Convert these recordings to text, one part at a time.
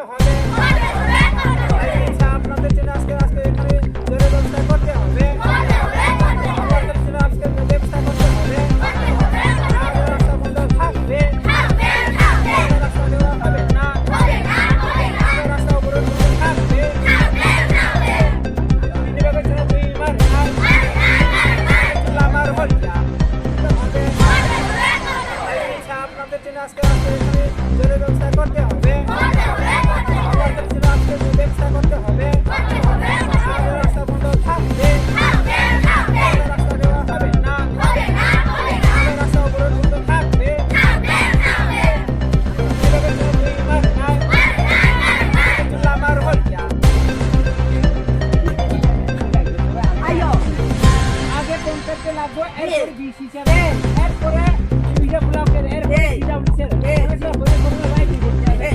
হবে আচ্ছা আপনাদের জন্য আজকে এখানে জোরে ব্যবস্থা করতে হবে আপনাদের জন্য আজকে ব্যবস্থা করতে হবে রাস্তা বন্ধ থাকবে রাস্তা দেওয়া হবে না রাস্তা অবরোধ থাকবে বিভাগের জন্য 2 মাস আমার হলিয়া আচ্ছা আপনাদের জন্য আজকে এখানে জোরে ব্যবস্থা করতে হবে আপনাদের জন্য আজকে ব্যবস্থা করতে হবে রাস্তা বন্ধ থাকবে রাস্তা দেওয়া হবে না রাস্তা অবরোধ থাকবে বিভাগের জন্য 2 মাস আমার হলিয়া আগে কনসেপ্টে লাগবো এরপরে বিশ হিসাবে এরপরে দুইটা ব্লকের এরপরে দুইটা উঠছে এটা বলে বলে রাইট করতে হবে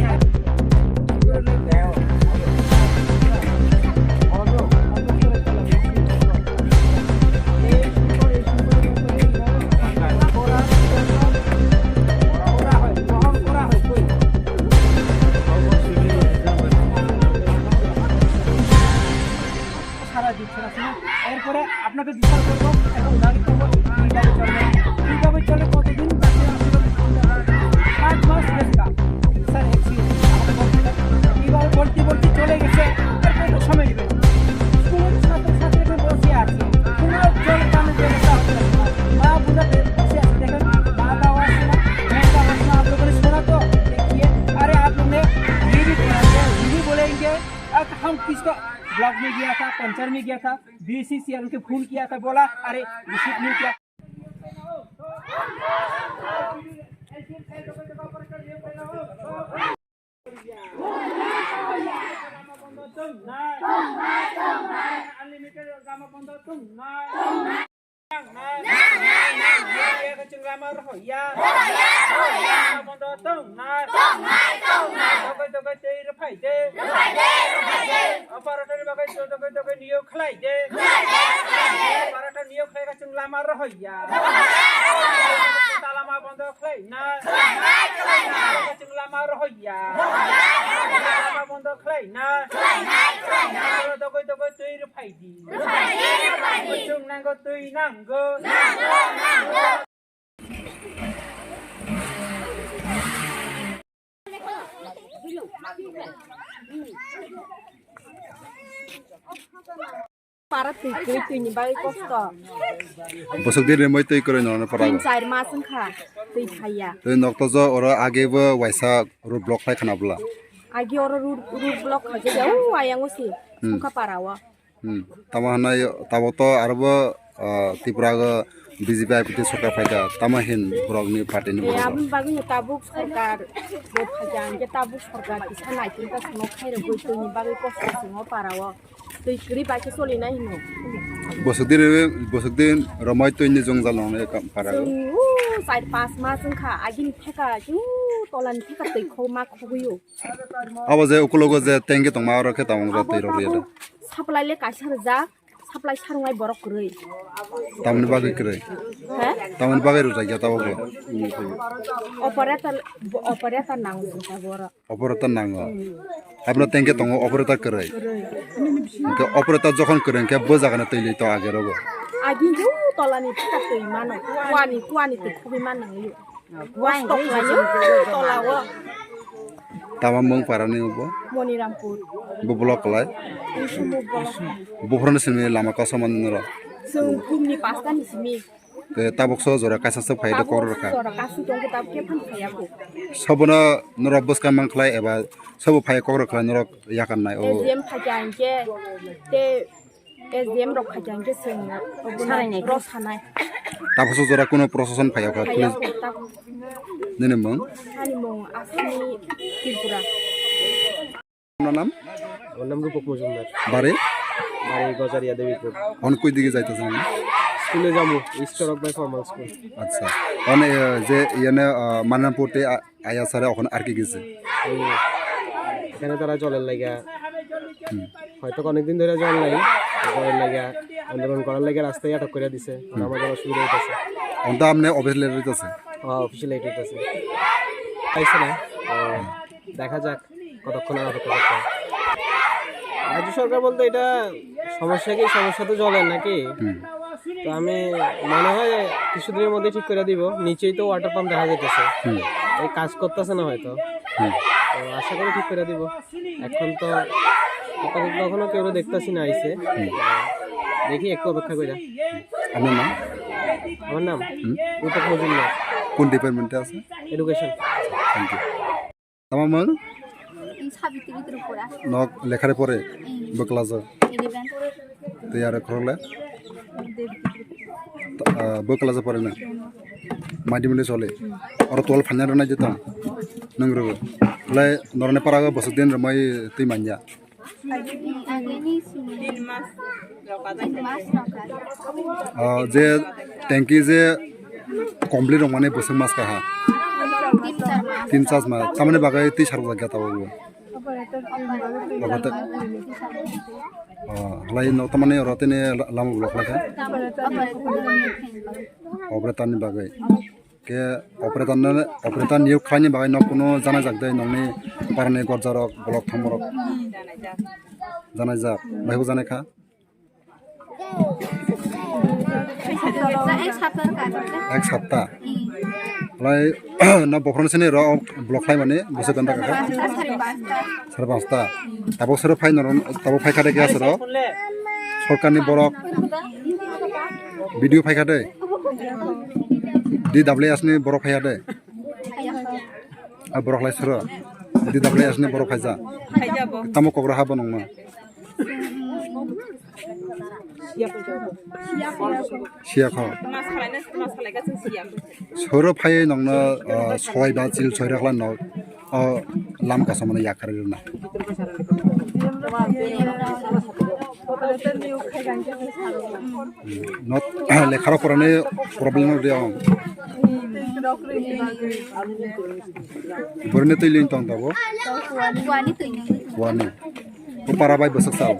সারা দিচ্ছে না এরপরে আপনাকে বিচার করবো এখন গাড়ি করবো কিভাবে চলে কতদিন বাকি আছে 5 মাস বেশি স্যার কিভাবে বলতে চলে গেছে এরপরে সময় নেবে স্কুল ছাত্র এখন বসে আছে কোনো জল পানি ব্যবস্থা হচ্ছে না মা বুঝাতে বসে আছে দেখেন মা দাওয়া আছে না মেয়েটা আছে না आप लोगों ने सुना तो देखिए अरे आप लोग ने ये भी बोलेंगे हम किसको ब्लॉक में गया था पंचर में गया था बीसीसीआर उनके फोन किया था बोला अरे रिसीव नहीं किया Operator bagai jodoh niyo khlai de operator niyo khlai ka chung lama rohya talama bondo khlai na chung lama rohya talama bondo khlai na dogo tui ro phai di chung nang go tui nang go para tui ni bai kosto বছর দিন মই তৈ করে নন পারা 3-4 মাস খা tui thaya তৈ নক্ত জ ওর আগেবো ওয়াইসা রোড ব্লক ফাই খানাবলা agi oro root block khaje jau ayang osi sungka parawa তামাহানাই তাবতো আরবো ত্রিপুরাগ বিজেপি আইপিটি সরকার ফাইদা তামাহিন ব্রগনি পার্টিনি ya abun bagi tabuk sarkar bo phajang ke tabuk sarkar isa naitin ka suno khaire boi tui ni bagi kosto sungo parawa tui kri ba ke soli nai hino বছর দিন রমাই তৈ নি জং জালং পারা 4-5 মাস খা agin theka ju tolan theka tui khoma khoguyo আবার যে উকলগ যে ট্যাঙ্কি তংমা রকে তামং রা তৈ Rabia supply le kaisar ja supply sarungai borok rei তামনি বাগে করে ha তামনি বাগে রুজা গিয়া তাবো operator nang ta bora operator নাং আপনার ট্যাঙ্কি তং অপারেটর করে অপারেটর যখন করেন কে বোঝাগানে তৈলি তো আগে রব agin ju tolani theka tui mano kwani tui khobi manang yo wai tok la yo tolawo তামা মং পারানি উব Monirampur বুবলক লাই Isumu bolok বুফরনে সিমি লামা কসমান র sung kumni pasta ni simi তে তাবক সহ জরা কাইসা সব ফাইদা কর রাখা sora kasu tong kitab ke phan khayako সবনা নরবস কা মাংখলাই এবা সব ফাই কর রাখা নরক ইয়াকান নাই ও SDM phajangke te SDM rok phajangke sung sarai ro sanai তাবস জরা কোন প্রশাসন ফাইয়া কা পুলিশ নেনে মং ani mong asni Tripura নাম আমার নাম রূপক মজুমদার বারে বাড়ি গজারিয়া দেবীপুর অন কই দিকে যাইতাছেন স্কুলে যাবো ইস্টরক বাই ফর্মাল স্কুল আচ্ছা অনে যে ইয়ানে মানামপুরতে আয়া সারে এখন আর কি গেছে এখানে তারা জলের লাগা হয়তো অনেকদিন ধরে জল নাই জলের লাগা আন্দোলন করার লাগা রাস্তায় আটক করে দিছে আমাদের অসুবিধা হইতেছে অন্ত আমনে অফিস লেটার দিতেছে অফিসিয়াল হইতেছে পাইছে না দেখা যাক কতক্ষণ আর অপেক্ষা করতে হবে? রাজ্য সরকার বলতে এটা সমস্যা কি, সমস্যা তো জলের নাকি। তো আমি মনে হয় কিছুদিনের মধ্যে ঠিক করে দিব। নিচেই তো ওয়াটার পাম্প দেখা যাইতেছে, এই কাজ করতেছে না হয়তো, তো আশা করি ঠিক করে দিব। এখন তো আপাতত কখনো কেউ দেখতেছি না আইসে, দেখি একটু অপেক্ষা করে। আপনার নাম? আমার নাম রূপক মজুমদার, কোন ডিপার্টমেন্টে আছে? এডুকেশন। Thank you. আমার মন সাবিত্রীর উপর নক লেখারে পরে বকলাজা ইলেভেন তৈয়ার করলে বকলাজা পরে না মাইডি মিলে চলে আর তোল ফান্যার না যেতাম নংরো লাই নরনে পারাগা বসদিন রমাই তুই মানজা আগেনি 3 মাস রকা যে ট্যাঙ্কি যে কমপ্লিট মানে বসে মাছ কাহা 3-4 মাস তামানে বাগাই তুই সার লাগা তাও অপারেটর লাই ন তামানে রতেনে লাম ব্লক লাগা অপারেটরনি বাগাই ke operator নিয়োগ খাইনি বাগাই ন কোনো জানা যাক দেয় নংনি পারনে গরজারক ব্লক থামরক জানা যাক ভাইবো জানে খা এক সপ্তাহ লাই না বফরন সেনে র ব্লক খাই মানে বসে গন্ডা কাকা 5:30 তাবো সর ফাই নরন তাবো ফাই খাদে গিয়া সর সরকারনি বরক ভিডিও ফাই খাদে di double asni borok phaya de borok lai sura di double asni borok phaja tamo kogra ha bonong ma sia kho sura phai nong na soi ba chil soi rakla no lam ka samane yakar na not lekhara porane problem dia borne to lin tong tabo wani para bai basak sal